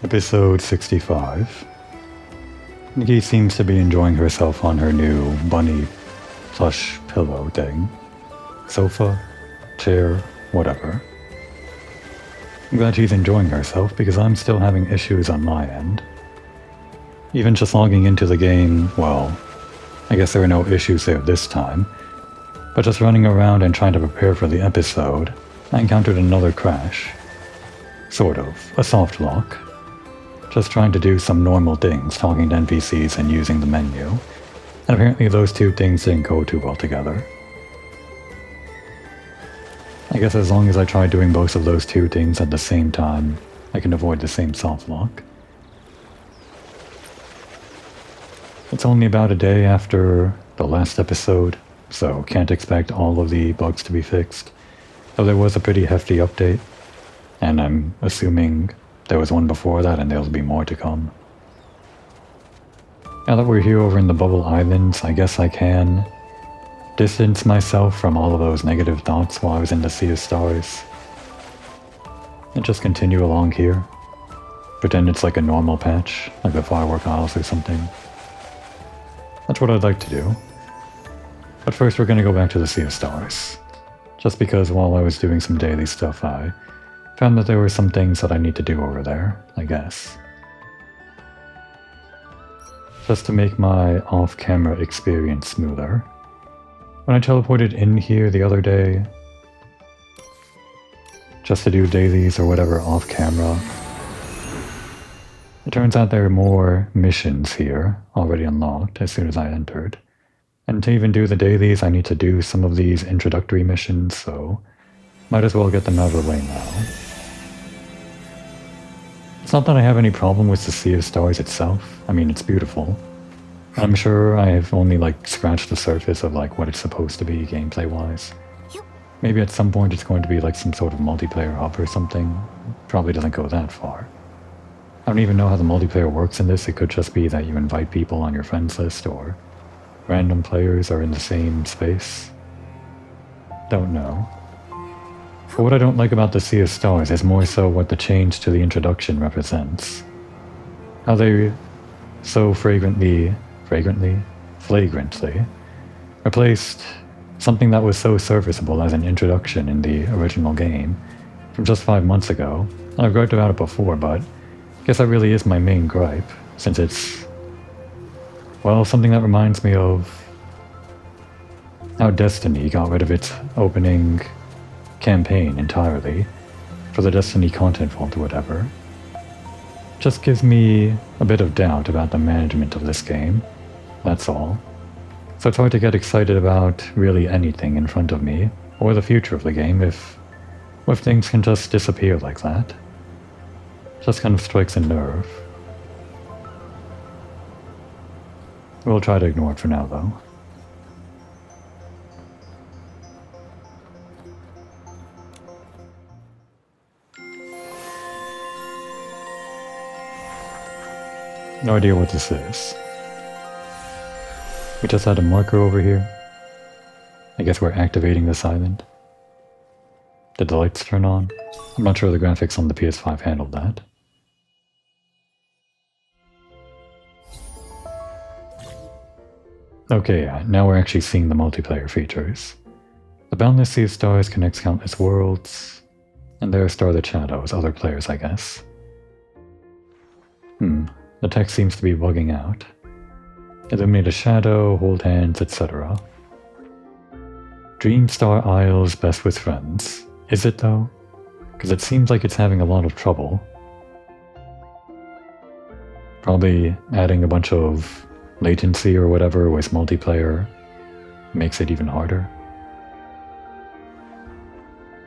Episode 65. Nikki seems to be enjoying herself on her new bunny plush pillow thing. Sofa, chair, whatever. I'm glad she's enjoying herself because I'm still having issues on my end. Even just logging into the game, well, I guess there were no issues there this time, but just running around and trying to prepare for the episode, I encountered another crash. Sort of, a soft lock. Just trying to do some normal things, talking to NPCs and using the menu, and apparently those two things didn't go too well together. I guess as long as I try doing both of those two things at the same time, I can avoid the same soft lock. It's only about a day after the last episode, so can't expect all of the bugs to be fixed, though there was a pretty hefty update, and I'm assuming there was one before that and there'll be more to come. Now that we're here over in the Bubble Islands, I guess I can distance myself from all of those negative thoughts while I was in the Sea of Stars. And just continue along here. Pretend it's like a normal patch, like the Firework Isles or something. That's what I'd like to do. But first we're gonna go back to the Sea of Stars. Just because while I was doing some daily stuff, I found that there were some things that I need to do over there, I guess. Just to make my off-camera experience smoother. When I teleported in here the other day, just to do dailies or whatever off-camera, it turns out there are more missions here, already unlocked as soon as I entered. And to even do the dailies, I need to do some of these introductory missions, so might as well get them out of the way now. It's not that I have any problem with the Sea of Stars itself. I mean, it's beautiful. I'm sure I've only scratched the surface of what it's supposed to be gameplay-wise. Maybe at some point it's going to be some sort of multiplayer hub or something. Probably doesn't go that far. I don't even know how the multiplayer works in this. It could just be that you invite people on your friends list or random players are in the same space. Don't know. But what I don't like about the Sea of Stars is more so what the change to the introduction represents. How they so flagrantly replaced something that was so serviceable as an introduction in the original game from just 5 months ago. I've griped about it before, but I guess that really is my main gripe, since it's, well, something that reminds me of how Destiny got rid of its opening campaign entirely for the Destiny content vault or whatever. Just gives me a bit of doubt about the management of this game, that's all. So it's hard to get excited about really anything in front of me, or the future of the game if things can just disappear like that. Just kind of strikes a nerve. We'll try to ignore it for now though. No idea what this is. We just had a marker over here. I guess we're activating this island. Did the lights turn on? I'm not sure the graphics on the PS5 handled that. Okay, yeah, now we're actually seeing the multiplayer features. The Boundless Sea of Stars connects countless worlds, and there are Starlit Shadows, other players I guess. The text seems to be bugging out. Illuminate a shadow, hold hands, etc. Dreamstar Isles best with friends. Is it though? Because it seems like it's having a lot of trouble. Probably adding a bunch of latency or whatever with multiplayer makes it even harder.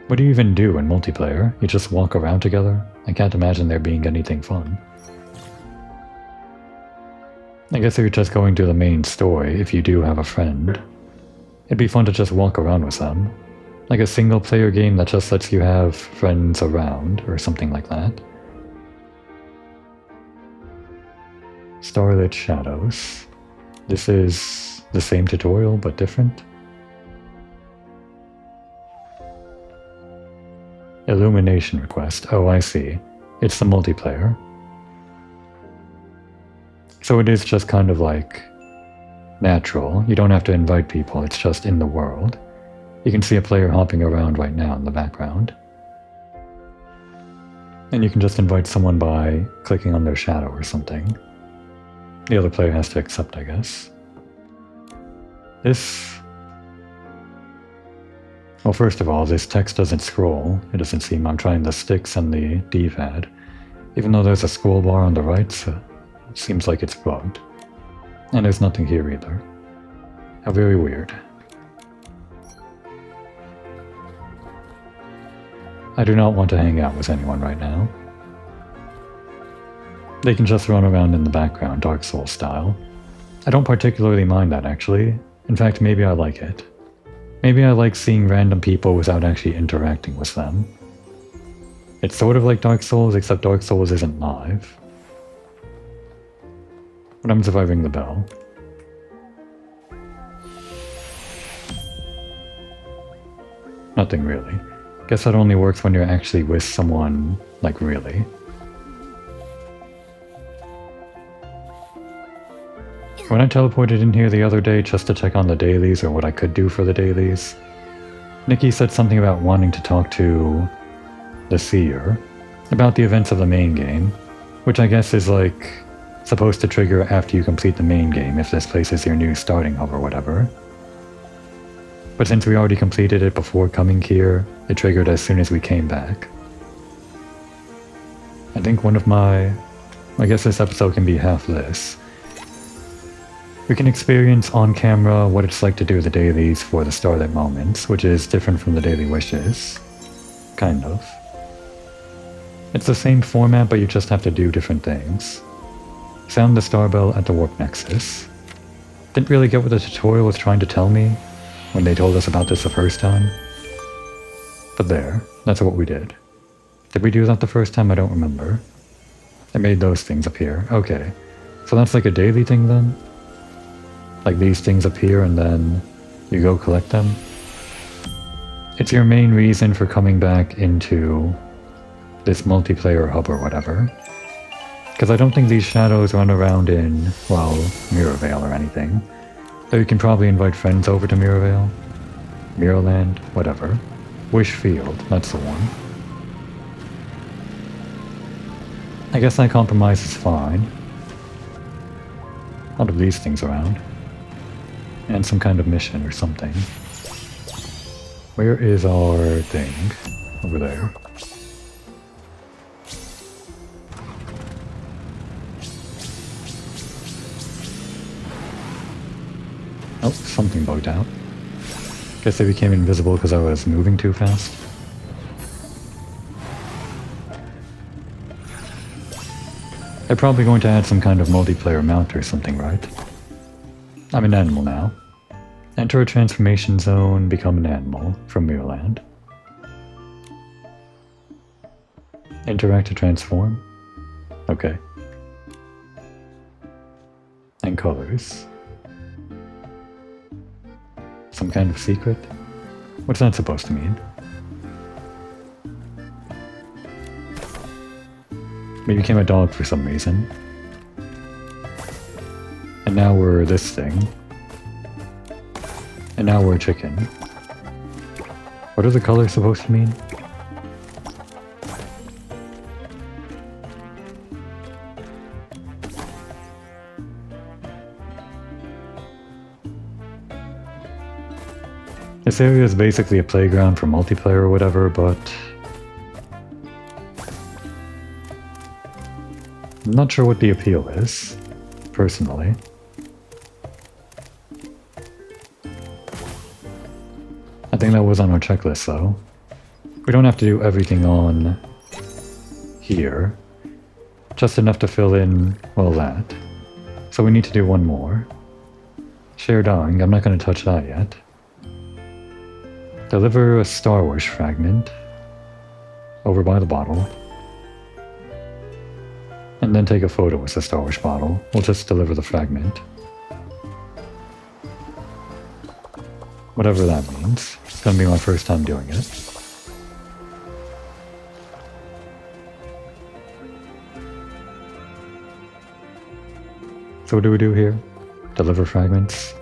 What do you even do in multiplayer? You just walk around together? I can't imagine there being anything fun. I guess if you're just going to the main story, if you do have a friend, it'd be fun to just walk around with them. Like a single player game that just lets you have friends around, or something like that. Starlit Shadows. This is the same tutorial, but different. Illumination request. Oh, I see. It's the multiplayer. So it is just kind of like natural. You don't have to invite people, it's just in the world. You can see a player hopping around right now in the background. And you can just invite someone by clicking on their shadow or something. The other player has to accept, I guess. Well, first of all, this text doesn't scroll. It doesn't seem. I'm trying the sticks and the D-pad. Even though there's a scroll bar on the right, so it seems like it's bugged. And there's nothing here either. How very weird. I do not want to hang out with anyone right now. They can just run around in the background, Dark Souls style. I don't particularly mind that, actually. In fact, maybe I like it. Maybe I like seeing random people without actually interacting with them. It's sort of like Dark Souls, except Dark Souls isn't live. What happens if I ring the bell? Nothing really. Guess that only works when you're actually with someone, like really. When I teleported in here the other day just to check on the dailies or what I could do for the dailies, Nikki said something about wanting to talk to the seer about the events of the main game, which I guess is like supposed to trigger after you complete the main game if this place is your new starting hub or whatever. But since we already completed it before coming here, it triggered as soon as we came back. I think I guess this episode can be half this. We can experience on camera what it's like to do the dailies for the starlit moments, which is different from the daily wishes. Kind of. It's the same format, but you just have to do different things. Sound the star bell at the warp nexus. Didn't really get what the tutorial was trying to tell me when they told us about this the first time. But there, that's what we did. Did we do that the first time? I don't remember. It made those things appear. Okay. So that's like a daily thing then? Like these things appear and then you go collect them? It's your main reason for coming back into this multiplayer hub or whatever. Because I don't think these shadows run around in, well, Mirrorvale or anything. Though you can probably invite friends over to Mirrorvale. Mirrorland, whatever. Wishfield, that's the one. I guess that compromise is fine. A lot of these things around. And some kind of mission or something. Where is our thing? Over there. Oh, something bugged out. Guess they became invisible because I was moving too fast. They're probably going to add some kind of multiplayer mount or something, right? I'm an animal now. Enter a transformation zone, become an animal from Mirrorland. Interact to transform. Okay. And colors. Some kind of secret? What's that supposed to mean? We became a dog for some reason. And now we're this thing. And now we're a chicken. What are the colors supposed to mean? This area is basically a playground for multiplayer or whatever, but I'm not sure what the appeal is, personally. I think that was on our checklist, though. We don't have to do everything on here. Just enough to fill in, well, that. So we need to do one more. Share dying, I'm not going to touch that yet. Deliver a Star Wars fragment over by the bottle. And then take a photo with the Star Wars bottle. We'll just deliver the fragment. Whatever that means. It's gonna be my first time doing it. So what do we do here? Deliver fragments?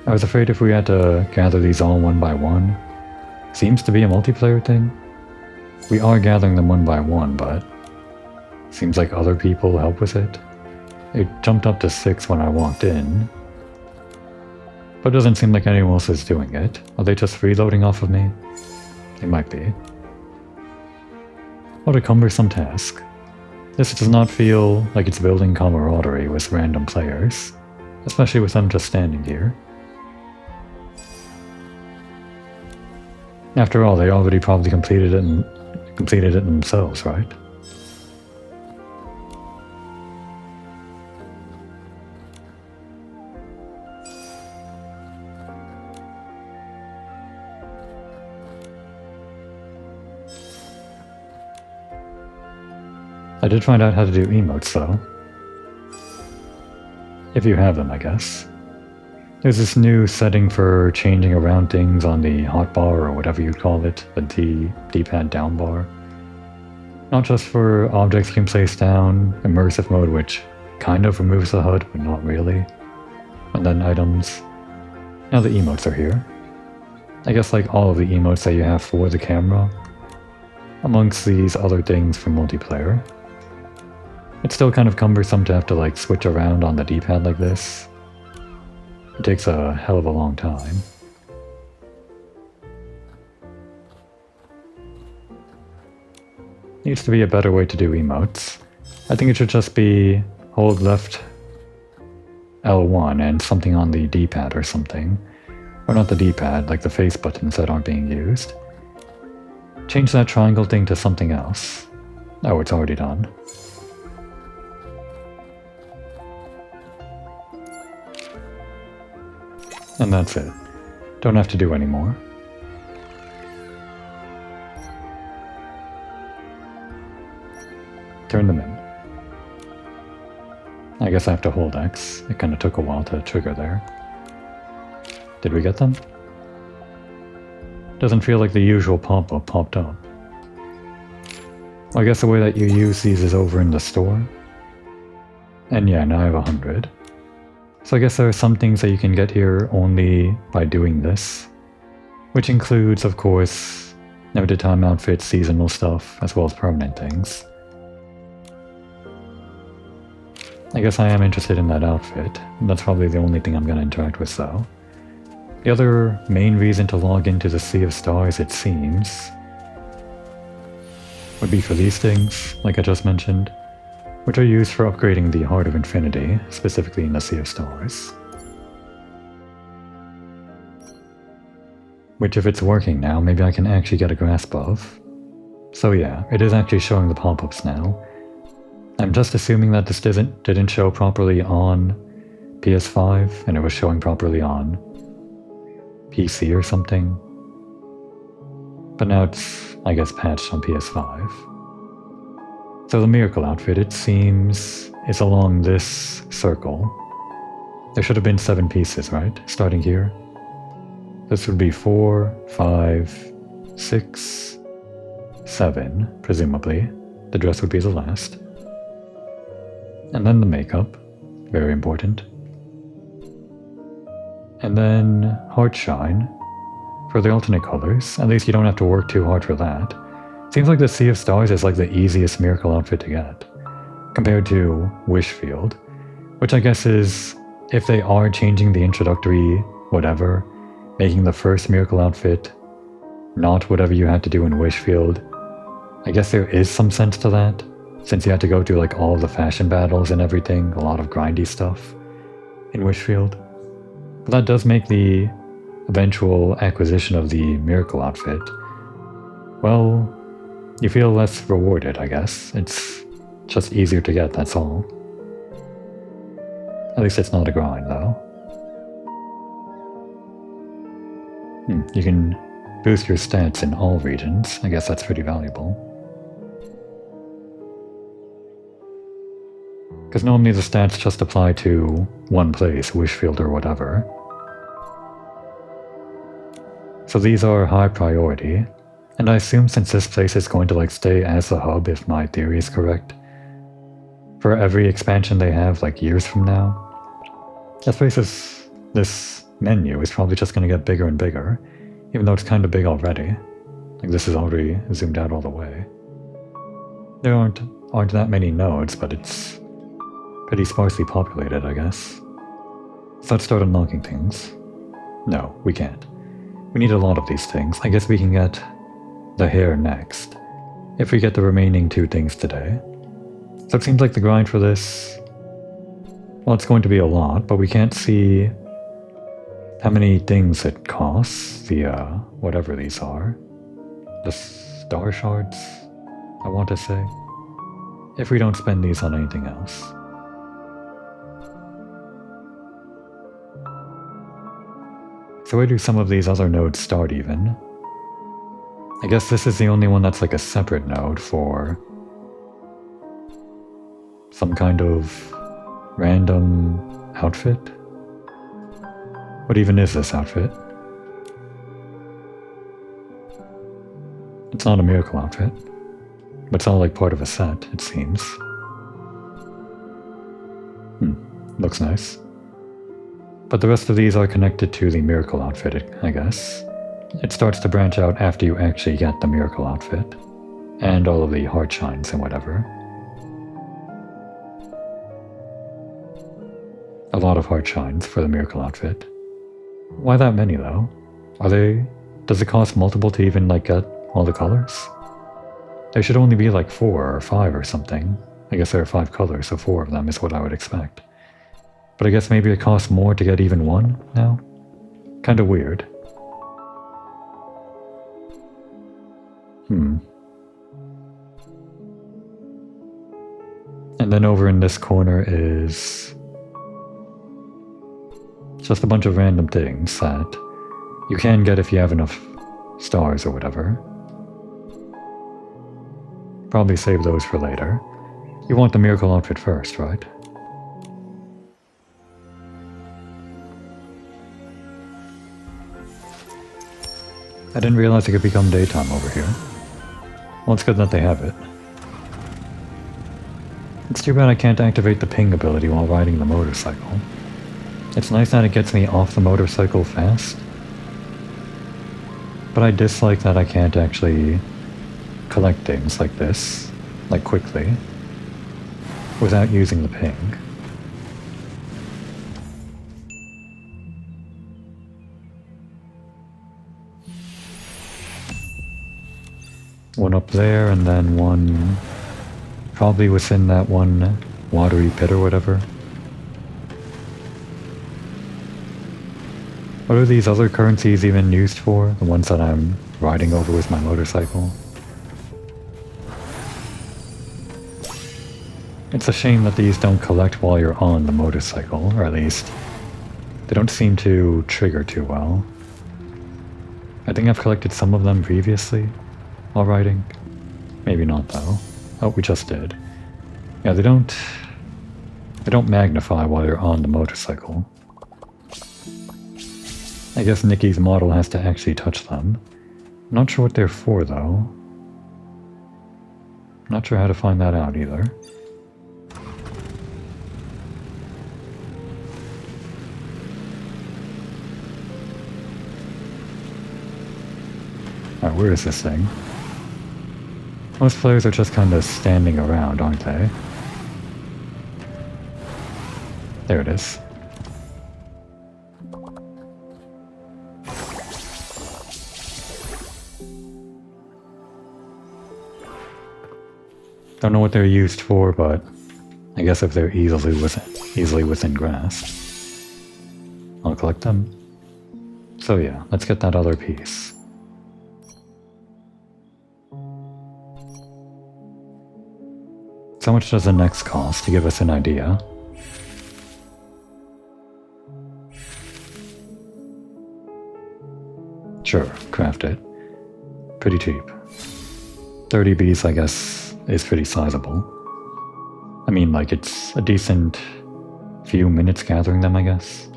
I was afraid if we had to gather these all one by one. Seems to be a multiplayer thing. We are gathering them one by one, but seems like other people help with it. It jumped up to 6 when I walked in, but it doesn't seem like anyone else is doing it. Are they just freeloading off of me? They might be. What a cumbersome task. This does not feel like it's building camaraderie with random players, especially with them just standing here. After all, they already probably completed it themselves, right? I did find out how to do emotes, though. If you have them, I guess. There's this new setting for changing around things on the hotbar, or whatever you'd call it, the D-pad down bar. Not just for objects you can place down, immersive mode, which kind of removes the HUD, but not really. And then items. Now the emotes are here. I guess like all of the emotes that you have for the camera, amongst these other things for multiplayer. It's still kind of cumbersome to have to like switch around on the D-pad like this. It takes a hell of a long time. Needs to be a better way to do emotes. I think it should just be hold left L1 and something on the D-pad or something. Or not the D-pad, like the face buttons that aren't being used. Change that triangle thing to something else. Oh, it's already done. And that's it. Don't have to do any more. Turn them in. I guess I have to hold X. It kind of took a while to trigger there. Did we get them? Doesn't feel like the usual pop-up popped up. Well, I guess the way that you use these is over in the store. And yeah, now I have 100. So I guess there are some things that you can get here only by doing this, which includes, of course, limited time outfits, seasonal stuff, as well as permanent things. I guess I am interested in that outfit, and that's probably the only thing I'm going to interact with though. The other main reason to log into the Sea of Stars, it seems, would be for these things, like I just mentioned, which are used for upgrading the Heart of Infinity, specifically in the Sea of Stars. Which, if it's working now, maybe I can actually get a grasp of. So yeah, it is actually showing the pop-ups now. I'm just assuming that this didn't show properly on PS5, and it was showing properly on PC or something. But now it's, I guess, patched on PS5. So the miracle outfit, it seems, is along this circle. There should have been 7 pieces, right? Starting here. This would be 4, 5, 6, 7, presumably. The dress would be the last. And then the makeup, very important. And then Heart Shine for the alternate colors. At least you don't have to work too hard for that. Seems like the Sea of Stars is like the easiest miracle outfit to get, compared to Wishfield, which I guess is, if they are changing the introductory whatever, making the first miracle outfit not whatever you had to do in Wishfield, I guess there is some sense to that, since you had to go through like all of the fashion battles and everything, a lot of grindy stuff in Wishfield. But that does make the eventual acquisition of the miracle outfit, well, you feel less rewarded, I guess. It's just easier to get, that's all. At least it's not a grind, though. You can boost your stats in all regions. I guess that's pretty valuable. Because normally the stats just apply to one place, Wishfield or whatever. So these are high priority. And I assume since this place is going to like stay as a hub, if my theory is correct, for every expansion they have like years from now, this menu is probably just going to get bigger and bigger, even though it's kind of big already. Like this is already zoomed out all the way. There aren't that many nodes, but it's pretty sparsely populated, I guess. So let's start unlocking things. No, we can't. We need a lot of these things. I guess we can get the hair next, if we get the remaining 2 things today. So it seems like the grind for this, well, it's going to be a lot, but we can't see how many things it costs, the, whatever these are. The star shards, I want to say. If we don't spend these on anything else. So where do some of these other nodes start even? I guess this is the only one that's like a separate node for some kind of random outfit? What even is this outfit? It's not a miracle outfit, but it's all like part of a set, it seems. Looks nice. But the rest of these are connected to the miracle outfit, I guess. It starts to branch out after you actually get the miracle outfit, and all of the heart shines and whatever. A lot of heart shines for the miracle outfit. Why that many though? Does it cost multiple to even like get all the colors? There should only be like 4 or 5 or something. I guess there are 5 colors, so 4 of them is what I would expect. But I guess maybe it costs more to get even 1 now? Kinda weird. And then over in this corner is just a bunch of random things that you can get if you have enough stars or whatever. Probably save those for later. You want the miracle outfit first, right? I didn't realize it could become daytime over here. Well, it's good that they have it. It's too bad I can't activate the ping ability while riding the motorcycle. It's nice that it gets me off the motorcycle fast, but I dislike that I can't actually collect things like this, like quickly, without using the ping. One up there, and then one probably within that one watery pit or whatever. What are these other currencies even used for? The ones that I'm riding over with my motorcycle? It's a shame that these don't collect while you're on the motorcycle, or at least they don't seem to trigger too well. I think I've collected some of them previously while riding. Maybe not though. Oh, we just did. Yeah, they don't magnify while you're on the motorcycle. I guess Nikki's model has to actually touch them. I'm not sure what they're for though. Not sure how to find that out either. Alright, where is this thing? Most players are just kind of standing around, aren't they? There it is. Don't know what they're used for, but I guess if they're easily within grasp, I'll collect them. So yeah, let's get that other piece. So much does the next cost to give us an idea? Sure, craft it. Pretty cheap. 30 bees, I guess, is pretty sizable. I mean, like, it's a decent few minutes gathering them, I guess.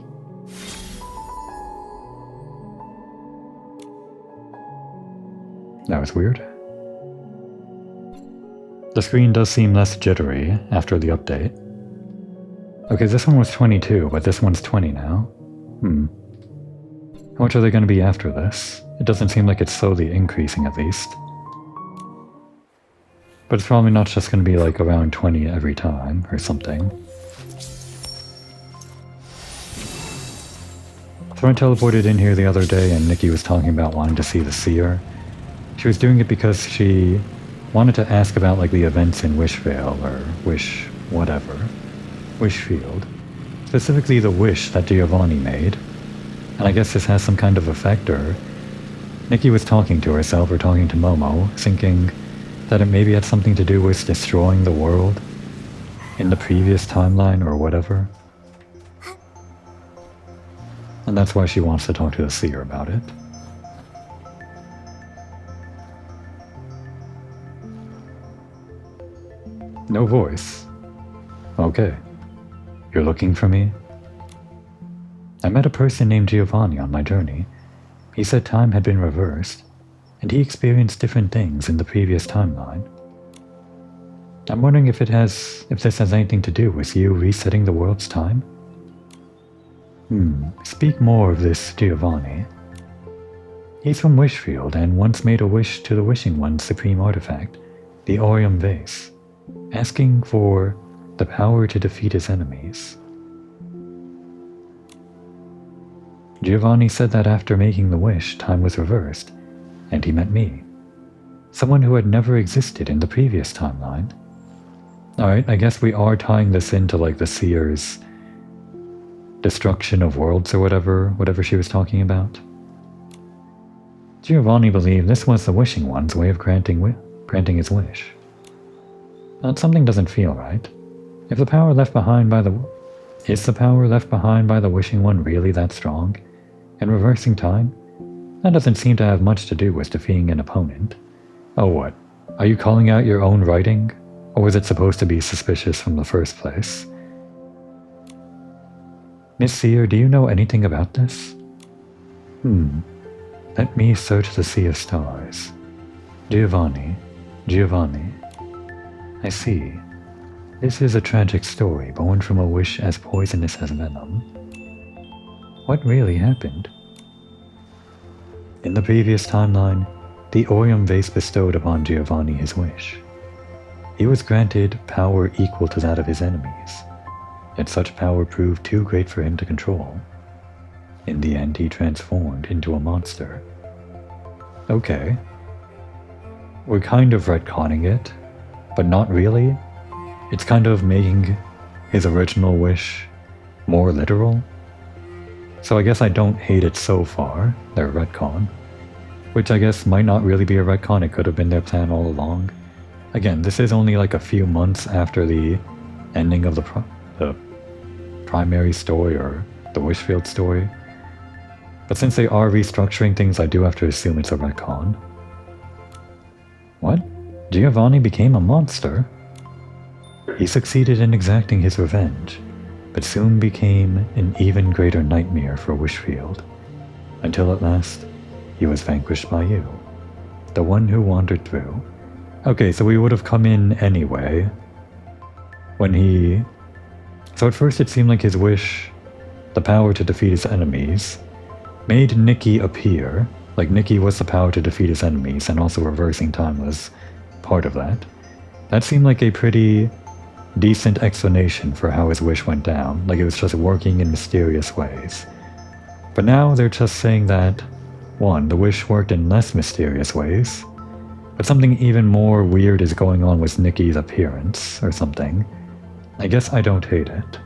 That was weird. The screen does seem less jittery after the update. Okay, this one was 22, but this one's 20 now. How much are they going to be after this? It doesn't seem like it's slowly increasing, at least. But it's probably not just going to be like around 20 every time, or something. So I teleported in here the other day and Nikki was talking about wanting to see the seer. She was doing it because she wanted to ask about like the events in Wishvale, or Wishfield. Specifically the wish that Giovanni made. And I guess this has some kind of effect, or Nikki was talking to herself or talking to Momo, thinking that it maybe had something to do with destroying the world in the previous timeline or whatever. And that's why she wants to talk to the seer about it. No voice. Okay. You're looking for me? I met a person named Giovanni on my journey. He said time had been reversed, and he experienced different things in the previous timeline. I'm wondering if this has anything to do with you resetting the world's time? Speak more of this Giovanni. He's from Wishfield and once made a wish to the Wishing One's supreme artifact, the Aureum Vase, asking for the power to defeat his enemies. Giovanni said that after making the wish, time was reversed, and he met me. Someone who had never existed in the previous timeline. Alright, I guess we are tying this into like the seer's destruction of worlds or whatever she was talking about. Giovanni believed this was the Wishing One's way of granting his wish. But something doesn't feel right. If the power left behind by the... Is the power left behind by the Wishing One really that strong? And reversing time? That doesn't seem to have much to do with defeating an opponent. Oh what? Are you calling out your own writing? Or was it supposed to be suspicious from the first place? Miss Seer, do you know anything about this? Let me search the sea of stars. Giovanni. I see. This is a tragic story born from a wish as poisonous as venom. What really happened? In the previous timeline, the Aureum Vase bestowed upon Giovanni his wish. He was granted power equal to that of his enemies, yet such power proved too great for him to control. In the end, he transformed into a monster. Okay. We're kind of retconning it, but not really. It's kind of making his original wish more literal. So I guess I don't hate it so far, their retcon. Which I guess might not really be a retcon, it could have been their plan all along. Again, this is only like a few months after the ending of the primary story or the Wishfield story. But since they are restructuring things, I do have to assume it's a retcon. What? Giovanni became a monster? He succeeded in exacting his revenge, but soon became an even greater nightmare for Wishfield, until at last he was vanquished by you, the one who wandered through. Okay, so we would have come in anyway, when he... So at first it seemed like his wish, the power to defeat his enemies, made Nikki appear, like Nikki was the power to defeat his enemies, and also reversing time was part of that. That seemed like a pretty decent explanation for how his wish went down, like it was just working in mysterious ways. But now they're just saying that, one, the wish worked in less mysterious ways, but something even more weird is going on with Nikki's appearance, or something. I guess I don't hate it.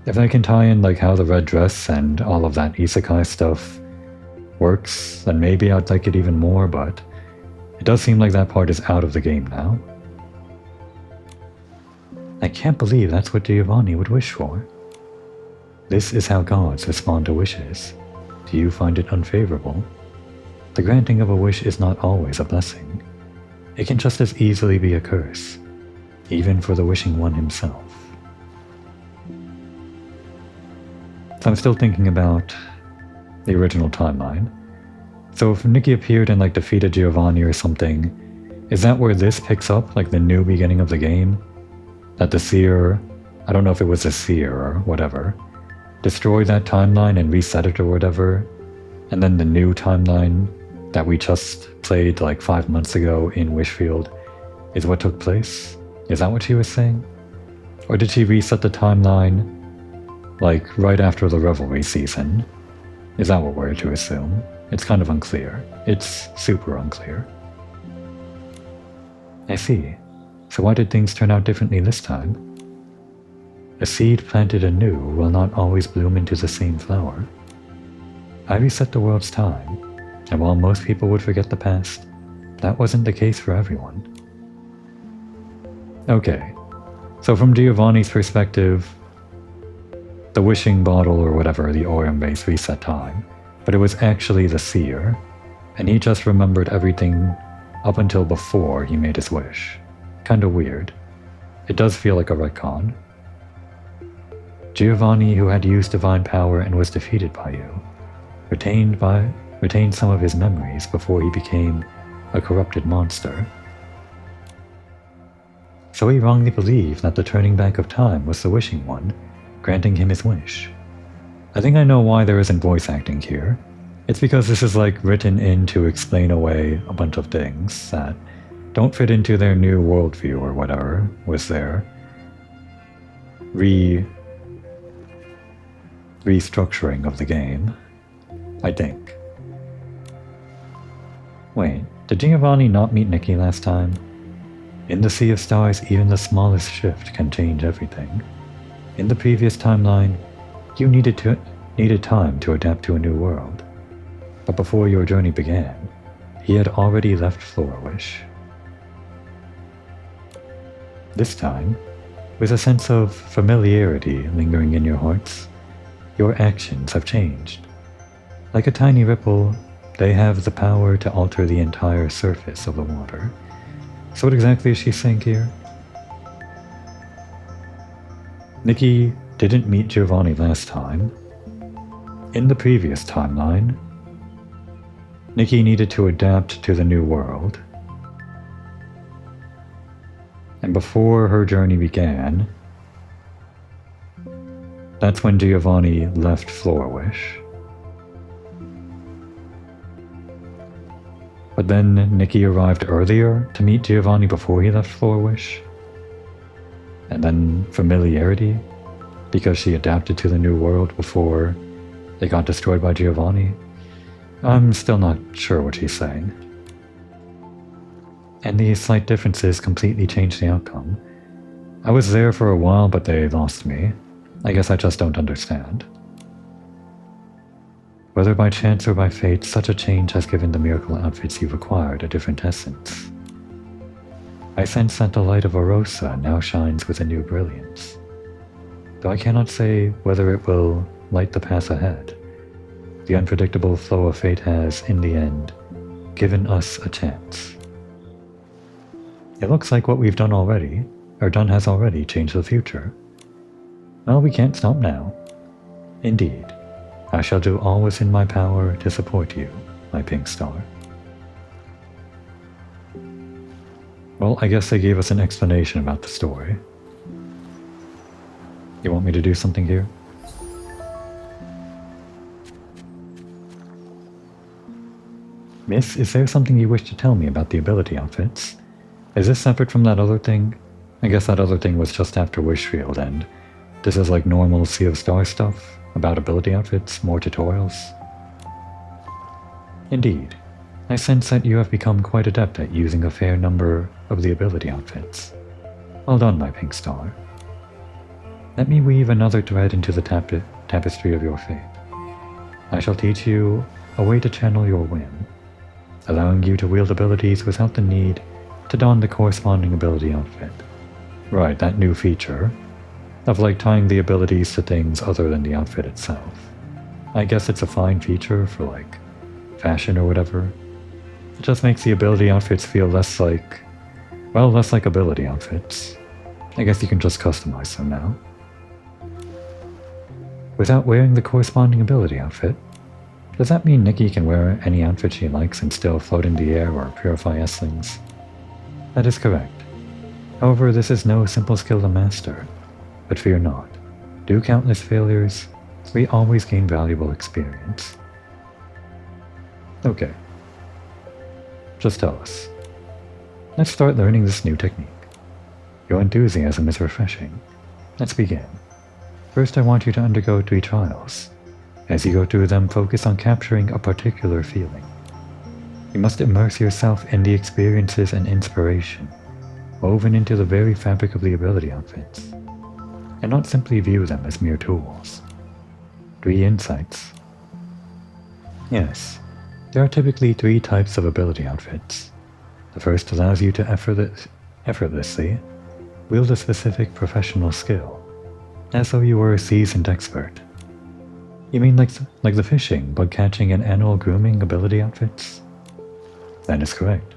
If I can tie in like how the red dress and all of that isekai stuff works, then maybe I'd like it even more, but it does seem like that part is out of the game now. I can't believe that's what Giovanni would wish for. This is how gods respond to wishes. Do you find it unfavorable? The granting of a wish is not always a blessing. It can just as easily be a curse, even for the Wishing One himself. So I'm still thinking about the original timeline. So if Nikki appeared and like defeated Giovanni or something, is that where this picks up, like the new beginning of the game? That the seer, I don't know if it was a seer or whatever, destroyed that timeline and reset it or whatever, and then the new timeline that we just played like 5 months ago in Wishfield is what took place? Is that what she was saying? Or did she reset the timeline like right after the Revelry season? Is that what we're to assume? It's kind of unclear. It's super unclear. I see. So why did things turn out differently this time? A seed planted anew will not always bloom into the same flower. I reset the world's time, and while most people would forget the past, that wasn't the case for everyone. Okay, so from Giovanni's perspective, the wishing bottle or whatever, the Orion base reset time, but it was actually the seer, and he just remembered everything up until before he made his wish. Kinda weird. It does feel like a retcon. Giovanni, who had used divine power and was defeated by you, retained some of his memories before he became a corrupted monster. So he wrongly believed that the turning back of time was the wishing one, granting him his wish. I think I know why there isn't voice acting here. It's because this is like written in to explain away a bunch of things that don't fit into their new worldview or whatever was their restructuring of the game, I think. Wait, did Giovanni not meet Nikki last time? In the Sea of Stars, even the smallest shift can change everything. In the previous timeline, you needed time to adapt to a new world. But before your journey began, he had already left Florawish. This time, with a sense of familiarity lingering in your hearts, your actions have changed. Like a tiny ripple, they have the power to alter the entire surface of the water. So what exactly is she saying here? Nikki didn't meet Giovanni last time. In the previous timeline, Nikki needed to adapt to the new world. And before her journey began, that's when Giovanni left Florawish. But then Nikki arrived earlier to meet Giovanni before he left Florawish. And then familiarity, because she adapted to the new world before they got destroyed by Giovanni. I'm still not sure what she's saying. And these slight differences completely changed the outcome. I was there for a while, but they lost me. I guess I just don't understand. Whether by chance or by fate, such a change has given the miracle outfits you've acquired a different essence. I sense that the light of Arosa now shines with a new brilliance. Though I cannot say whether it will light the path ahead, the unpredictable flow of fate has, in the end, given us a chance. It looks like what we've done has already changed the future. Well, we can't stop now. Indeed, I shall do all within my power to support you, my pink star. Well, I guess they gave us an explanation about the story. You want me to do something here? Miss, is there something you wish to tell me about the ability outfits? Is this separate from that other thing? I guess that other thing was just after Wishfield, and this is like normal Sea of Stars stuff about ability outfits, more tutorials. Indeed, I sense that you have become quite adept at using a fair number of the ability outfits. Well done, my pink star. Let me weave another thread into the tapestry of your fate. I shall teach you a way to channel your whim, allowing you to wield abilities without the need to don the corresponding ability outfit. Right, that new feature of like tying the abilities to things other than the outfit itself. I guess it's a fine feature for like fashion or whatever. It just makes the ability outfits feel less like ability outfits. I guess you can just customize them now. Without wearing the corresponding ability outfit, Does that mean Nikki can wear any outfit she likes and still float in the air or purify Esslings? That is correct. However, this is no simple skill to master. But fear not. Due countless failures, we always gain valuable experience. Okay. Just tell us. Let's start learning this new technique. Your enthusiasm is refreshing. Let's begin. First, I want you to undergo 3 trials. As you go through them, focus on capturing a particular feeling. You must immerse yourself in the experiences and inspiration woven into the very fabric of the ability outfits, and not simply view them as mere tools. 3 insights. Yes, there are typically 3 types of ability outfits. The first allows you to effortlessly wield a specific professional skill, as though you were a seasoned expert. You mean like the fishing, bug catching, and animal grooming ability outfits? That is correct.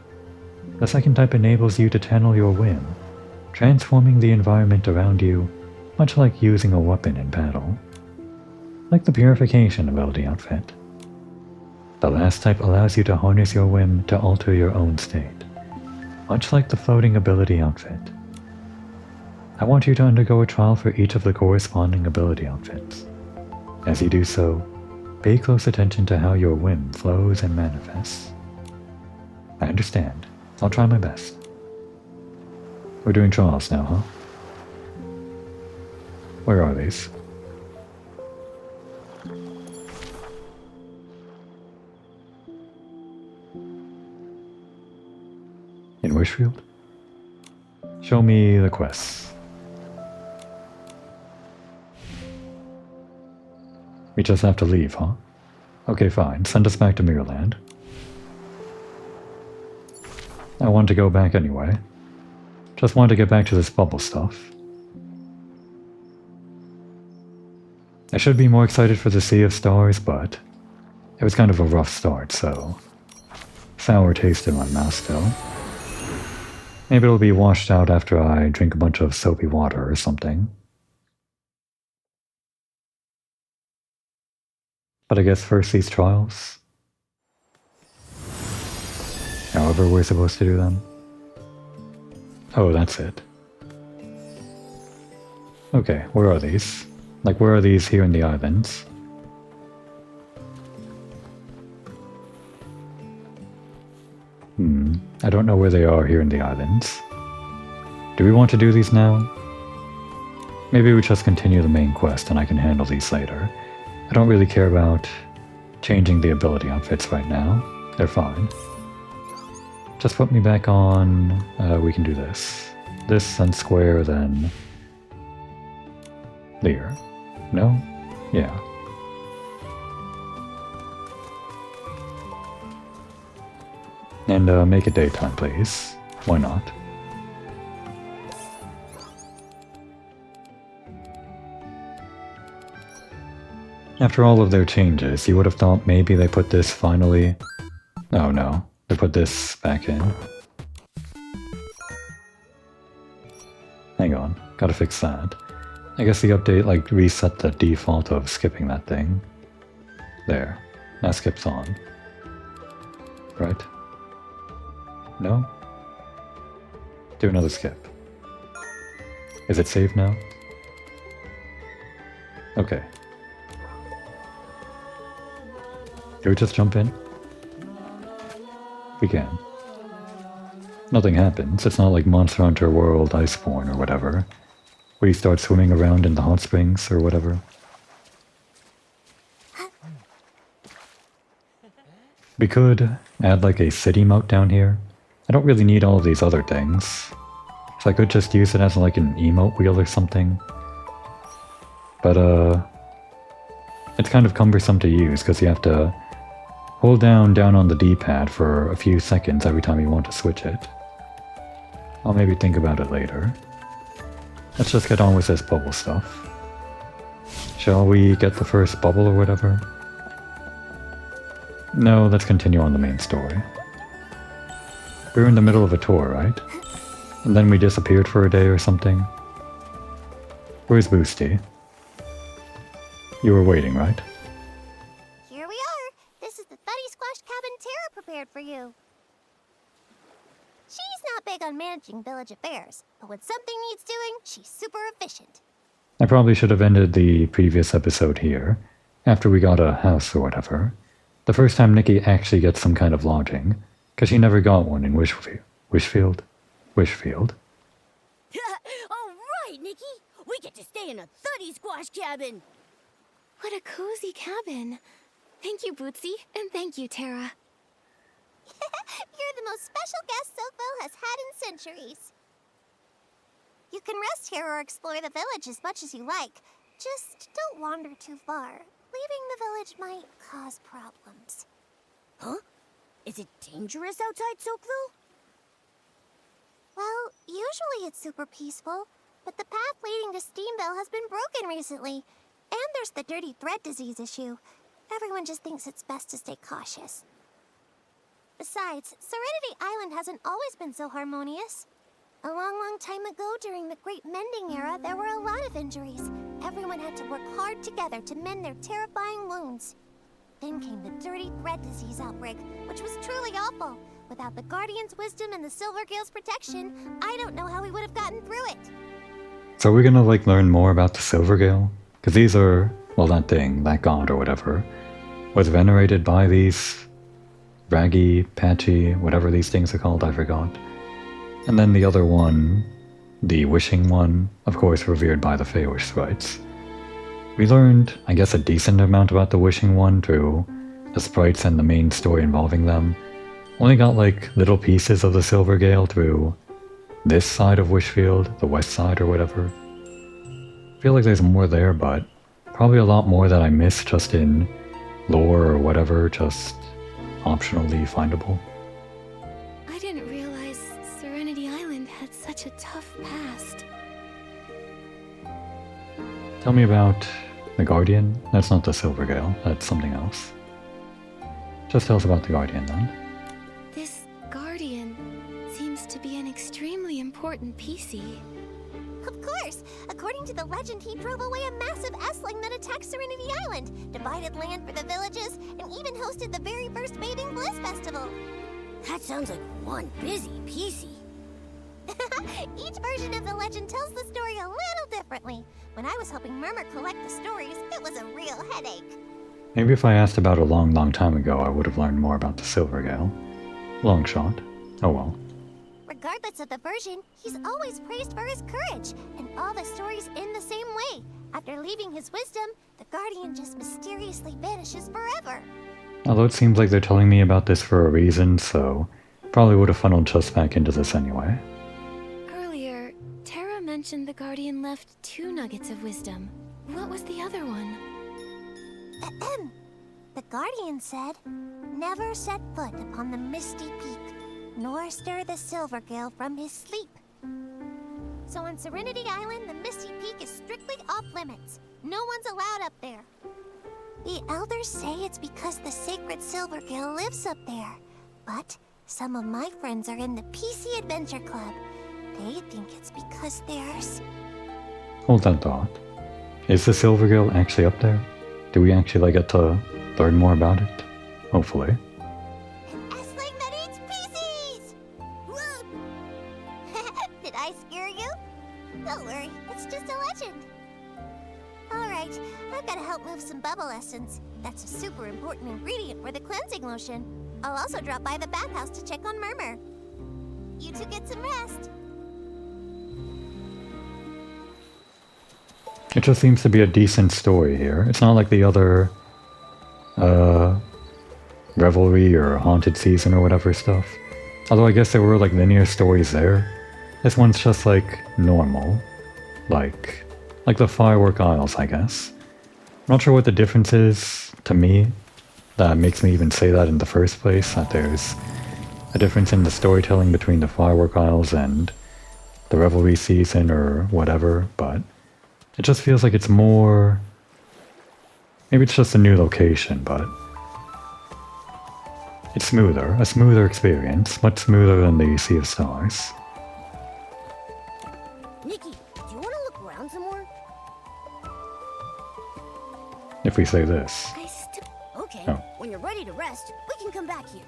The second type enables you to channel your whim, transforming the environment around you, much like using a weapon in battle. Like the purification ability outfit. The last type allows you to harness your whim to alter your own state, much like the floating ability outfit. I want you to undergo a trial for each of the corresponding ability outfits. As you do so, pay close attention to how your whim flows and manifests. I understand. I'll try my best. We're doing trials now, huh? Where are these? In Wishfield? Show me the quests. We just have to leave, huh? Okay, fine. Send us back to Mirrorland. I want to go back anyway. Just want to get back to this bubble stuff. I should be more excited for the Sea of Stars, but it was kind of a rough start, so sour taste in my mouth still. Maybe it'll be washed out after I drink a bunch of soapy water or something. But I guess first these trials. However we're supposed to do them. Oh, that's it. Okay, where are these? Like, where are these here in the islands? I don't know where they are here in the islands. Do we want to do these now? Maybe we just continue the main quest and I can handle these later. I don't really care about changing the ability outfits right now. They're fine. Just put me back on... we can do this. This, then square, then... Lear. No? Yeah. And make it daytime, please. Why not? After all of their changes, you would have thought maybe they put this finally... Oh no, they put this back in. Hang on, gotta fix that. I guess the update like reset the default of skipping that thing. There, now skips on. Right? No? Do another skip. Is it saved now? Okay. Do we just jump in? We can. Nothing happens. It's not like Monster Hunter World Iceborne or whatever, where you start swimming around in the hot springs or whatever. We could add like a city moat down here. I don't really need all of these other things, so I could just use it as like an emote wheel or something. But it's kind of cumbersome to use because you have to hold down on the D-pad for a few seconds every time you want to switch it. I'll maybe think about it later. Let's just get on with this bubble stuff. Shall we get the first bubble or whatever? No, let's continue on the main story. We were in the middle of a tour, right? And then we disappeared for a day or something. Where's Boosty? You were waiting, right? Here we are. village affairs, but when something needs doing, she's super efficient. I probably should have ended the previous episode here, after we got a house or whatever. The first time Nikki actually gets some kind of lodging, because she never got one in Wishfield? All right, Nikki! We get to stay in a 30 squash cabin! What a cozy cabin. Thank you, Bootsy, and thank you, Tara. You're the most special guest Soakville has had in centuries. You can rest here or explore the village as much as you like. Just don't wander too far. Leaving the village might cause problems. Huh? Is it dangerous outside Soakville? Well, usually it's super peaceful, but the path leading to Steamville has been broken recently. And there's the dirty thread disease issue. Everyone just thinks it's best to stay cautious. Besides, Serenity Island hasn't always been so harmonious. A long time ago, during the Great Mending Era, there were a lot of injuries. Everyone had to work hard together to mend their terrifying wounds. Then came the dirty thread disease outbreak, which was truly awful. Without the Guardian's wisdom and the Silvergale's protection, I don't know how we would have gotten through it. So we're gonna learn more about the Silvergale? Because these are, well, that god or whatever, was venerated by these raggy, patchy, whatever these things are called, I forgot. And then the other one, the wishing one, of course revered by the Feywish sprites. We learned, I guess, a decent amount about the wishing one through the sprites and the main story involving them. Only got little pieces of the Silvergale through this side of Wishfield, the west side or whatever. I feel like there's more there, but probably a lot more that I missed just in lore or whatever, just optionally findable. I didn't realize Serenity Island had such a tough past. Tell me about the Guardian. That's not the Silvergale, that's something else. Just tell us about the Guardian then. This Guardian seems to be an extremely important Piecey. Of course! According to the legend, he drove away a massive S-Ling that attacked Serenity Island, divided land for the villages, and even hosted the very first Bathing Bliss Festival. That sounds like one busy Piecey. Each version of the legend tells the story a little differently. When I was helping Murmur collect the stories, it was a real headache. Maybe if I asked about it a long time ago, I would have learned more about the Silvergale. Long shot. Oh well. Regardless of the version, he's always praised for his courage, and all the stories end the same way. After leaving his wisdom, the Guardian just mysteriously vanishes forever. Although it seems like they're telling me about this for a reason, so probably would have funneled just back into this anyway. Earlier, Tara mentioned the Guardian left 2 nuggets of wisdom. What was the other one? Ahem. The Guardian said, "Never set foot upon the misty peak, nor stir the Silvergale from his sleep." So on Serenity Island, the Misty Peak is strictly off limits. No one's allowed up there. The elders say it's because the sacred Silvergale lives up there. But some of my friends are in the Piecey Adventure Club. They think it's because there's... Hold that thought. Is the Silvergale actually up there? Do we actually get to learn more about it? Hopefully. An S-Ling that eats Pieceys! Did I scare you? Don't worry, it's just a legend. Alright, I've got to help move some bubble essence. That's a super important ingredient for the cleansing lotion. I'll also drop by the bathhouse to check on Murmur. You two get some rest. It just seems to be a decent story here. It's not like the other, Revelry or Haunted Season or whatever stuff. Although I guess there were linear stories there. This one's just normal. Like the Firework Isles, I guess. I'm not sure what the difference is to me that makes me even say that in the first place, that there's a difference in the storytelling between the Firework Isles and the Revelry Season or whatever, but it just feels like it's more... Maybe it's just a new location, but it's smoother. A smoother experience. Much smoother than the Sea of Stars. Nikki, do you want to look around some more? If we say this. Okay, Oh. when you're ready to rest, we can come back here.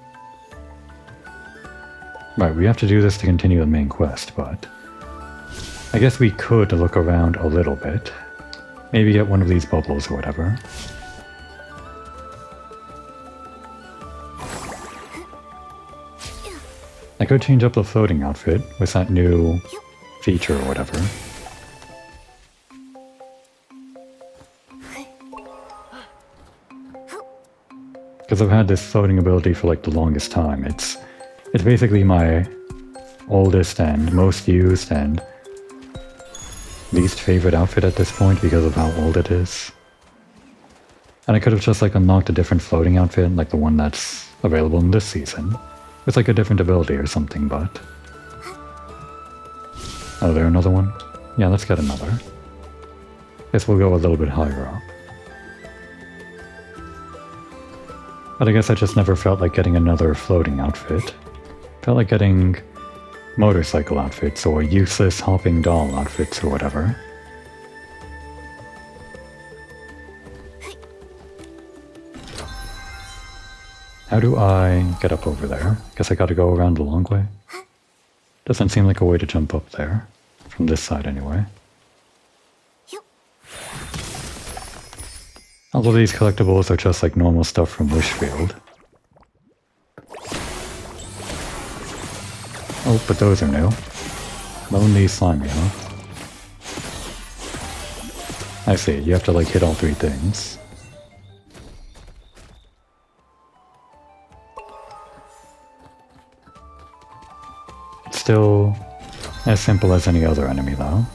Right, we have to do this to continue the main quest, but I guess we could look around a little bit. Maybe get one of these bubbles or whatever. I could change up the floating outfit with that new feature or whatever. Because I've had this floating ability for like the longest time. It's basically my oldest and most used and least favorite outfit at this point because of how old it is. And I could have just like unlocked a different floating outfit, like the one that's available in this season, with like a different ability or something, but... Oh, there another one? Yeah, let's get another. Guess we'll go a little bit higher up. But I guess I just never felt like getting another floating outfit. Felt like getting motorcycle outfits or useless hopping doll outfits or whatever. How do I get up over there? Guess I gotta go around the long way? Doesn't seem like a way to jump up there. From this side anyway. Although these collectibles are just like normal stuff from Wishfield. Oh, but those are new. Lonely Slimy, huh? I see, you have to like hit all three things. It's still as simple as any other enemy though.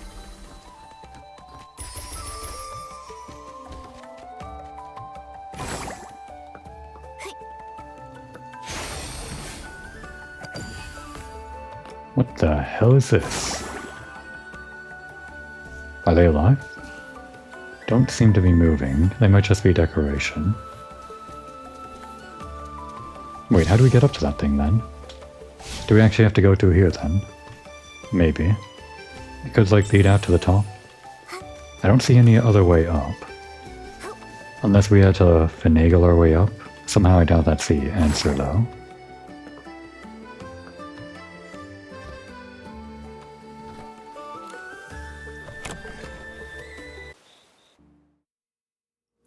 What the hell is this? Are they alive? Don't seem to be moving. They might just be decoration. Wait, how do we get up to that thing then? Do we actually have to go through here then? Maybe. It could like lead out to the top. I don't see any other way up. Unless we had to finagle our way up. Somehow I doubt that's the answer though.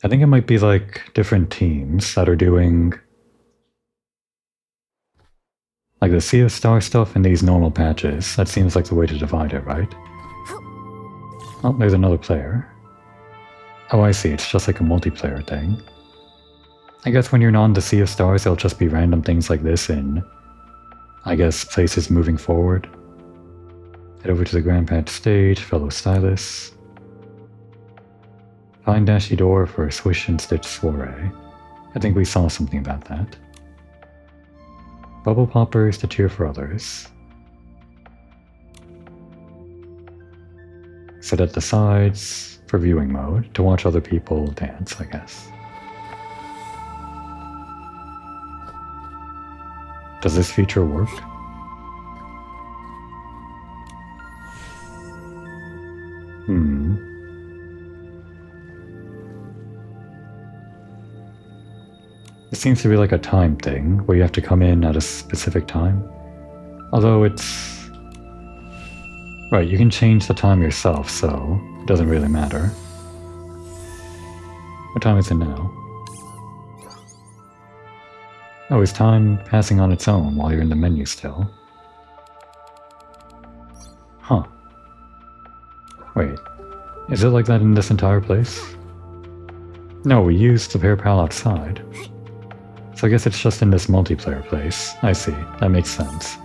I think it might be like different teams that are doing like the Sea of Star stuff and these normal patches. That seems like the way to divide it, right? Oh, there's another player. Oh, I see. It's just like a multiplayer thing. I guess when you're not on the Sea of Stars, there'll just be random things like this in, I guess, places moving forward. Head over to the Grand Patch stage, fellow stylists. Find Dashy Door for a Swish and Stitch soiree. I think we saw something about that. Bubble poppers to cheer for others. Sit at the sides for viewing mode to watch other people dance, I guess. Does this feature work? It seems to be like a time thing, where you have to come in at a specific time. Although it's... Right, you can change the time yourself, so it doesn't really matter. What time is it now? Oh, is time passing on its own while you're in the menu still? Huh. Wait, is it like that in this entire place? No, we used the Pair Pal outside. So I guess it's just in this multiplayer place. I see, that makes sense.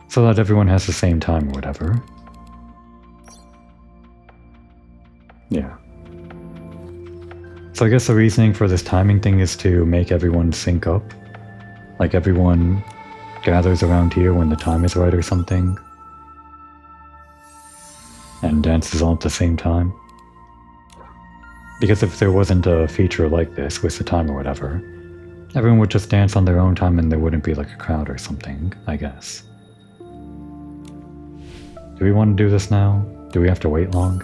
So that everyone has the same time or whatever. Yeah. So I guess the reasoning for this timing thing is to make everyone sync up. Like everyone gathers around here when the time is right or something. And dances all at the same time. Because if there wasn't a feature like this with the time or whatever, everyone would just dance on their own time and there wouldn't be like a crowd or something, I guess. Do we want to do this now? Do we have to wait long?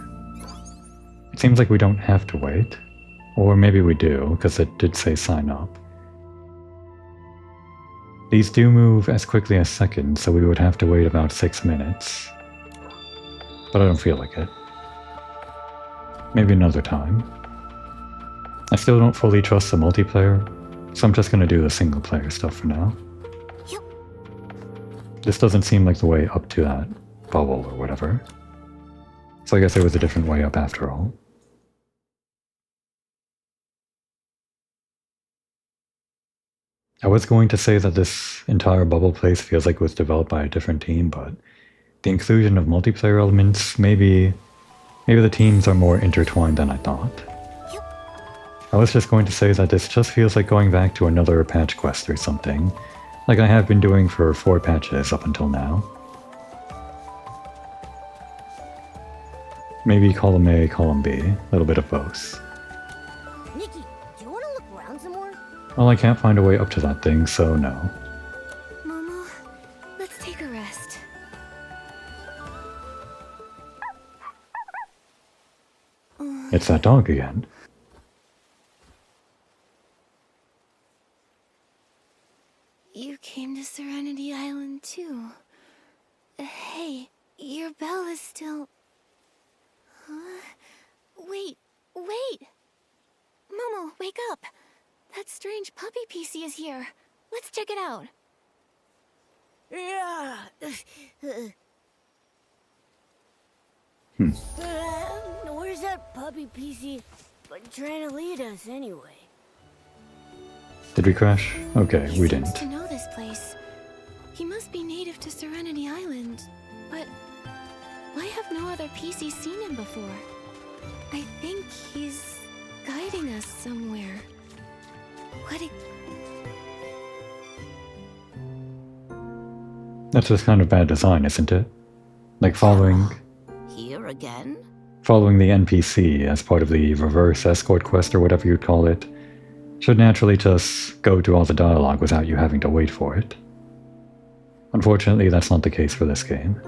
It seems like we don't have to wait. Or maybe we do, because it did say sign up. These do move as quickly as seconds, so we would have to wait about 6 minutes. But I don't feel like it. Maybe another time. I still don't fully trust the multiplayer, so I'm just gonna do the single player stuff for now. Yep. This doesn't seem like the way up to that bubble or whatever. So I guess there was a different way up after all. I was going to say that this entire bubble place feels like it was developed by a different team, but the inclusion of multiplayer elements, maybe the teams are more intertwined than I thought. I was just going to say that this just feels like going back to another patch quest or something, like I have been doing for 4 patches up until now. Maybe column A, column B, a little bit of both. Nikki, do you want to look around some more? Well, I can't find a way up to that thing, so no. Momo, let's take a rest. It's that dog again. You came to Serenity Island too. Hey, your bell is still... Huh? Wait! Momo, wake up! That strange puppy Piecey is here. Let's check it out. Yeah. Where's that puppy Piecey trying to lead us anyway? Did we crash? Okay, we He seems didn't. to know this place. He must be native to Serenity Island, but why have no other Pieceys seen him before? I think he's guiding us somewhere. That's just kind of bad design, isn't it? Like following Here again? the NPC as part of the reverse escort quest or whatever you'd call it should naturally just go to all the dialogue without you having to wait for it. Unfortunately, that's not the case for this game.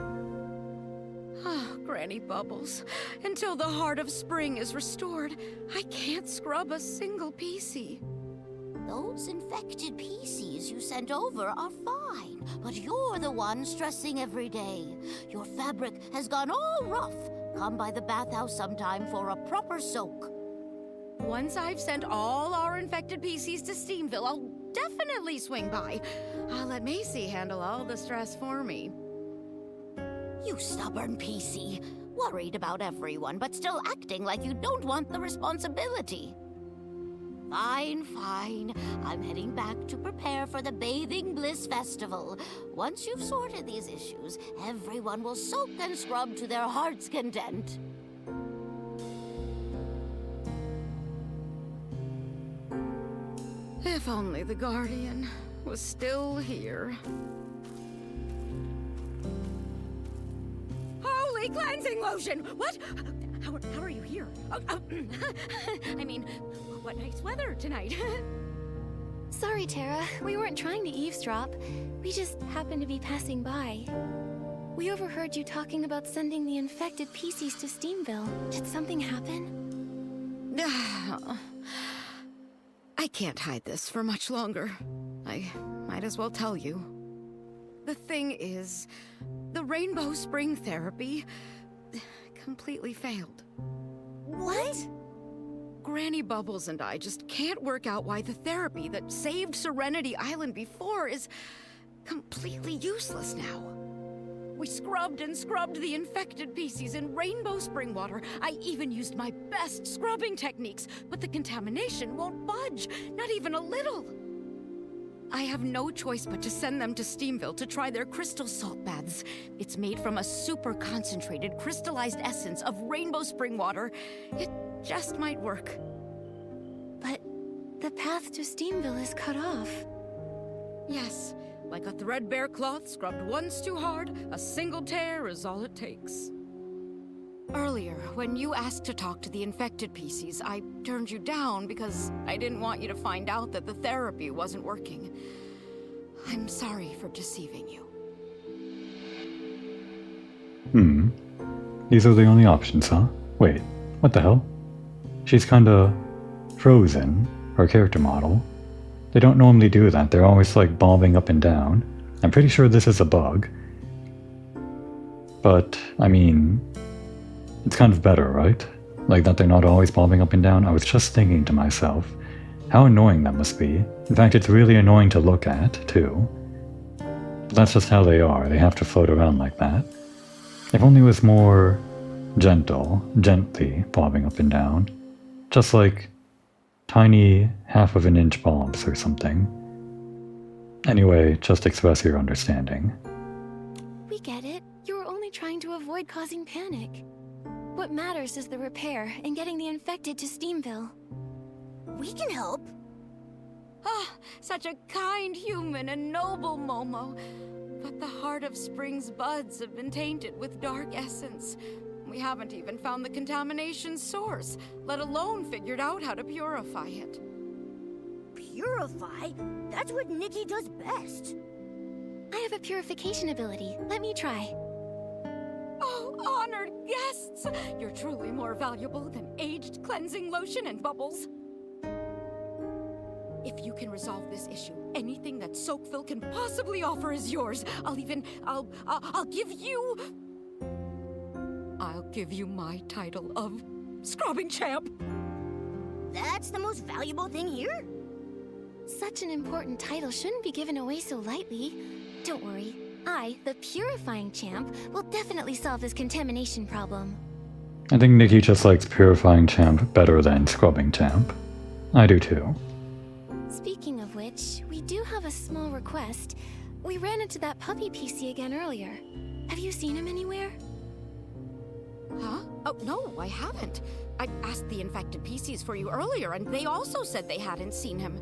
Granny Bubbles, until the heart of spring is restored, I can't scrub a single Piecey. Those infected Pieceys you sent over are fine, but you're the one stressing every day. Your fabric has gone all rough. Come by the bathhouse sometime for a proper soak. Once I've sent all our infected Pieceys to Steamville, I'll definitely swing by. I'll let Macy handle all the stress for me. You stubborn Piecey. Worried about everyone, but still acting like you don't want the responsibility. Fine. I'm heading back to prepare for the Bathing Bliss Festival. Once you've sorted these issues, everyone will soak and scrub to their heart's content. If only the Guardian was still here. Holy cleansing lotion! What? How are you here? I mean, what nice weather tonight. Sorry, Tara. We weren't trying to eavesdrop. We just happened to be passing by. We overheard you talking about sending the infected Pieceys to Steamville. Did something happen? I can't hide this for much longer. I might as well tell you. The thing is, the Rainbow Spring therapy completely failed. What? Granny Bubbles and I just can't work out why the therapy that saved Serenity Island before is completely useless now. We scrubbed and scrubbed the infected Pieceys in Rainbow Spring water. I even used my best scrubbing techniques, but the contamination won't budge, not even a little. I have no choice but to send them to Steamville to try their crystal salt baths. It's made from a super concentrated crystallized essence of Rainbow Spring water. It just might work. But the path to Steamville is cut off. Yes, like a threadbare cloth scrubbed once too hard, a single tear is all it takes. Earlier, when you asked to talk to the infected Pieceys, I turned you down because I didn't want you to find out that the therapy wasn't working. I'm sorry for deceiving you. These are the only options, huh? Wait, what the hell? She's kinda frozen, her character model. They don't normally do that. They're always like bobbing up and down. I'm pretty sure this is a bug. But, I mean, it's kind of better, right? Like that they're not always bobbing up and down. I was just thinking to myself, how annoying that must be. In fact, it's really annoying to look at, too. But that's just how they are. They have to float around like that. If only it was more gently bobbing up and down. Just like tiny half-of-an-inch bobs or something. Anyway, just express your understanding. We get it. You were only trying to avoid causing panic. What matters is the repair and getting the infected to Steamville. We can help. Ah, such a kind human and noble Momo. But the heart of Spring's buds have been tainted with dark essence. We haven't even found the contamination source, let alone figured out how to purify it. Purify? That's what Nikki does best. I have a purification ability. Let me try. Oh, honored guests! You're truly more valuable than aged cleansing lotion and bubbles. If you can resolve this issue, anything that Soakville can possibly offer is yours. I'll give you my title of Scrubbing Champ. That's the most valuable thing here? Such an important title shouldn't be given away so lightly. Don't worry. I, the Purifying Champ, will definitely solve this contamination problem. I think Nikki just likes Purifying Champ better than Scrubbing Champ. I do too. Speaking of which, we do have a small request. We ran into that puppy Piecey again earlier. Have you seen him anywhere? Huh? Oh, no, I haven't. I asked the infected Pieceys for you earlier, and they also said they hadn't seen him.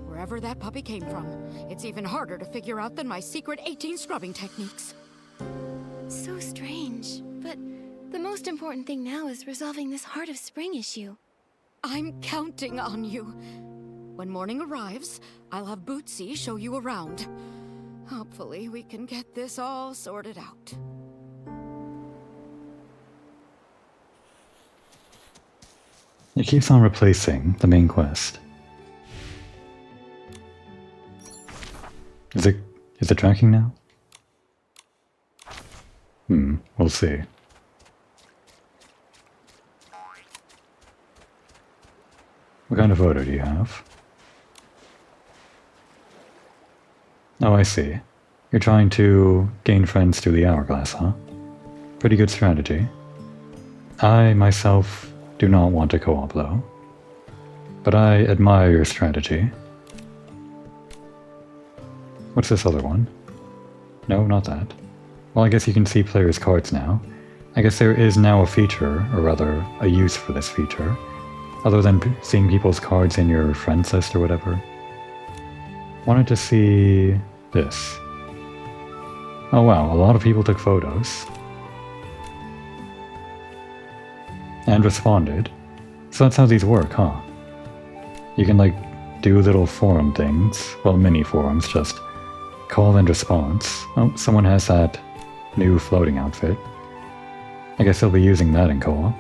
Wherever that puppy came from, it's even harder to figure out than my secret 18 scrubbing techniques. So strange. But the most important thing now is resolving this Heart of Spring issue. I'm counting on you. When morning arrives, I'll have Bootsy show you around. Hopefully, we can get this all sorted out. It keeps on replacing the main quest. Is it tracking now? We'll see. What kind of photo do you have? Oh, I see. You're trying to gain friends through the hourglass, huh? Pretty good strategy. I, myself, do not want to co-op, though. But I admire your strategy. What's this other one? No, not that. Well, I guess you can see players' cards now. I guess there is now a feature, or rather, a use for this feature, other than seeing people's cards in your friends list or whatever. Wanted to see this. Oh wow, a lot of people took photos. And responded. So that's how these work, huh? You can like do little forum things, well mini forums, just call and response. Oh, someone has that new floating outfit. I guess they'll be using that in co-op.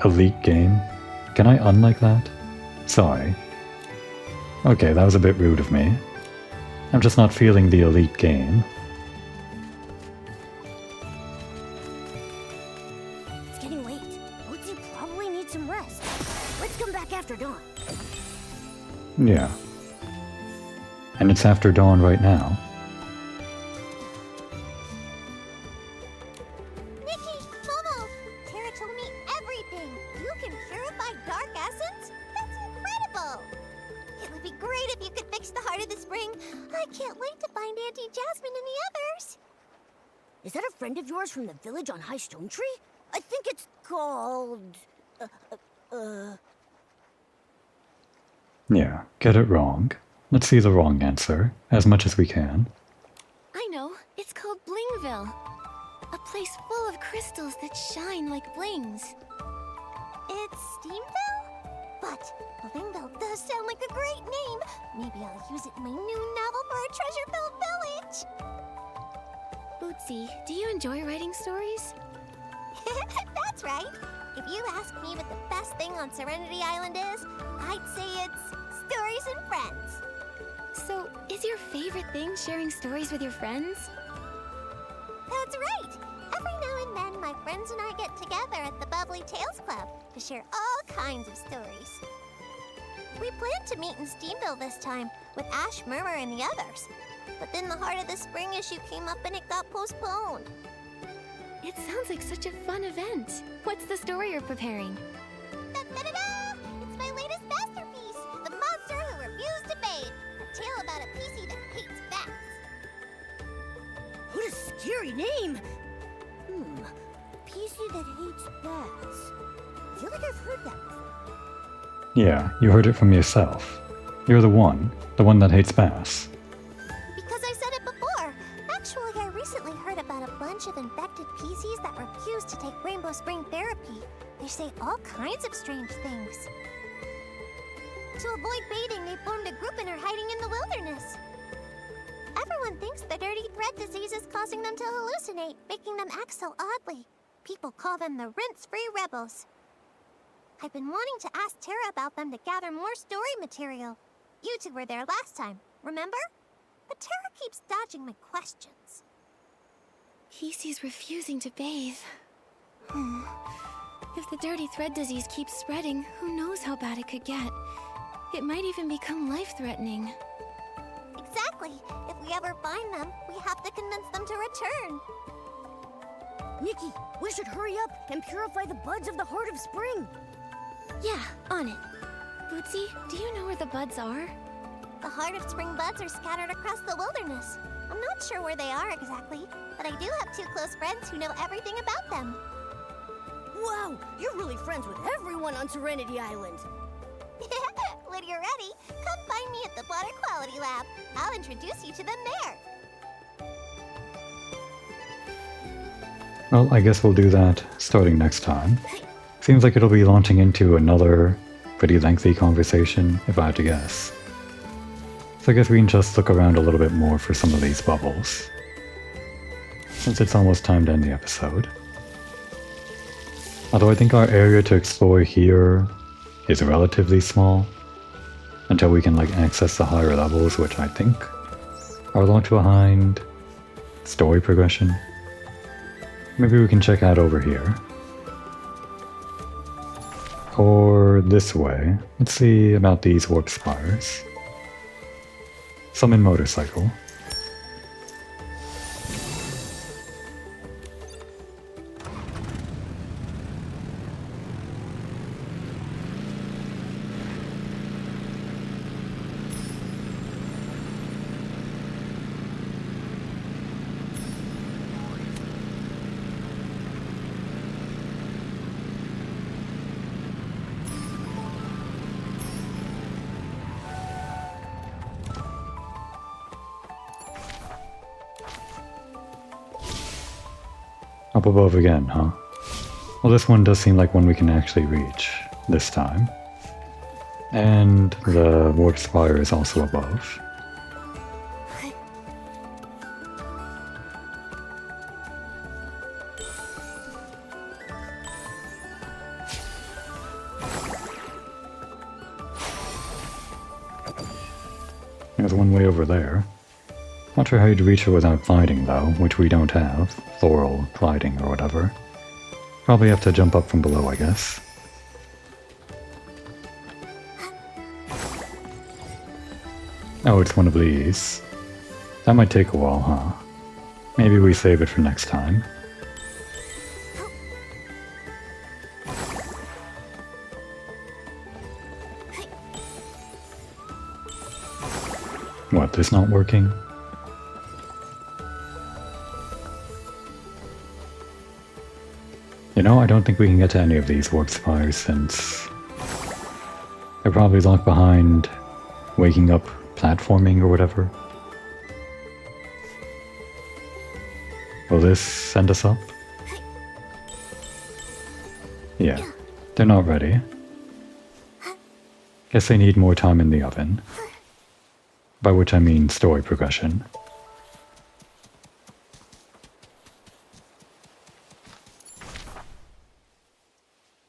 Elite game. Can I unlike that? Sorry. Okay, that was a bit rude of me. I'm just not feeling the elite game. It's getting late. Bootsy probably needs some rest. Let's come back after dawn. Yeah. And it's after dawn right now. Nikki! Momo! Tara told me everything! You can purify dark essence? That's incredible! It would be great if you could fix the Heart of the Spring. I can't wait to find Auntie Jasmine and the others! Is that a friend of yours from the village on High Stone Tree? I think it's called... Yeah, get it wrong. Let's see the wrong answer, as much as we can. I know. It's called Blingville. A place full of crystals that shine like blings. It's Steamville? But Blingville does sound like a great name. Maybe I'll use it in my new novel for a treasure-filled village. Bootsy, do you enjoy writing stories? That's right. If you ask me what the best thing on Serenity Island is, I'd say it's stories and friends. So, is your favorite thing sharing stories with your friends? That's right! Every now and then, my friends and I get together at the Bubbly Tales Club to share all kinds of stories. We planned to meet in Steamville this time, with Ash, Murmur, and the others. But then the Heart of the Spring issue came up and it got postponed. It sounds like such a fun event. What's the story you're preparing? Da-da-da-da! It's my latest masterpiece, The Monster Who Refused to Bathe. A tale about a Piecey that hates bats. What a scary name! Piecey that hates bats. I feel like I've heard that before. Yeah, you heard it from yourself. You're the one that hates bass. Because I said it before. Actually, I recently heard about a bunch of infected Pieceys that refuse to take Rainbow Spring therapy. They say all kinds of strange things. To avoid bathing, they formed a group and are hiding in the wilderness. Everyone thinks the dirty thread disease is causing them to hallucinate, making them act so oddly. People call them the rinse-free rebels. I've been wanting to ask Tara about them to gather more story material. You two were there last time, remember? But Tara keeps dodging my questions. Pieceys refusing to bathe. If the dirty thread disease keeps spreading, who knows how bad it could get. It might even become life-threatening. Exactly. If we ever find them, we have to convince them to return. Nikki, we should hurry up and purify the buds of the Heart of Spring. Yeah, on it. Bootsy, do you know where the buds are? The Heart of Spring buds are scattered across the wilderness. I'm not sure where they are exactly, but I do have 2 close friends who know everything about them. Wow, you're really friends with everyone on Serenity Island. When you're ready, come find me at the Water Quality Lab. I'll introduce you to them there. Well, I guess we'll do that starting next time. Seems like it'll be launching into another pretty lengthy conversation, if I had to guess. So I guess we can just look around a little bit more for some of these bubbles, since it's almost time to end the episode. Although I think our area to explore here is relatively small, until we can access the higher levels, which I think are locked behind story progression. Maybe we can check out over here. Or this way. Let's see about these warp spires. Summon motorcycle. Up above again, huh? Well, this one does seem like one we can actually reach this time. And the warp spire is also above. There's one way over there. Not sure how you'd reach her without gliding, though, which we don't have. Floral gliding or whatever. Probably have to jump up from below, I guess. Oh, it's one of these. That might take a while, huh? Maybe we save it for next time. What, this not working? You know, I don't think we can get to any of these warp spires since they're probably locked behind waking up platforming or whatever. Will this send us up? Yeah, they're not ready. Guess they need more time in the oven. By which I mean story progression.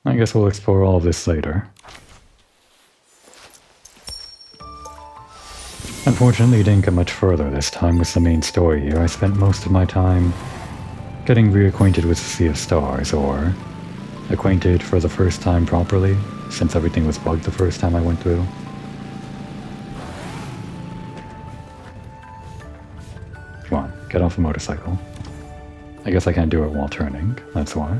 I guess we'll explore all of this later. Unfortunately, didn't get much further this time with the main story here. I spent most of my time getting reacquainted with the Sea of Stars, or acquainted for the first time properly, since everything was bugged the first time I went through. Come on, get off the motorcycle. I guess I can't do it while turning, that's why.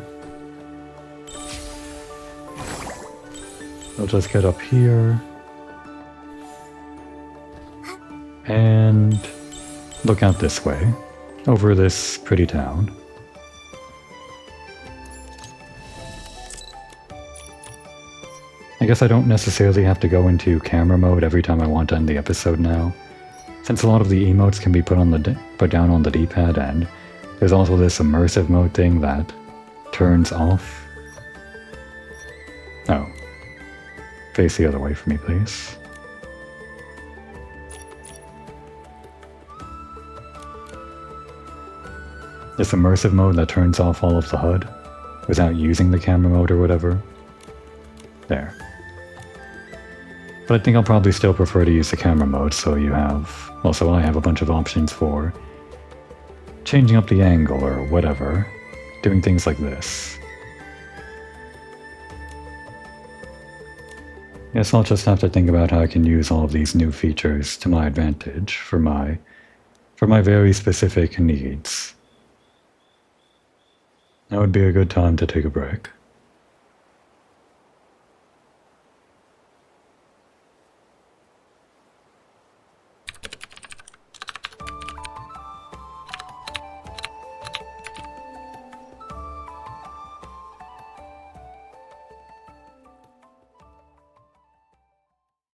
I'll just get up here. And look out this way, over this pretty town. I guess I don't necessarily have to go into camera mode every time I want to end the episode now, since a lot of the emotes can be put down on the D-pad, and there's also this immersive mode thing that turns off. Oh. Face the other way for me, please. This immersive mode that turns off all of the HUD without using the camera mode or whatever. There. But I think I'll probably still prefer to use the camera mode, so you have... Also, I have a bunch of options for changing up the angle or whatever, doing things like this. Guess I'll just have to think about how I can use all of these new features to my advantage for my very specific needs. That would be a good time to take a break.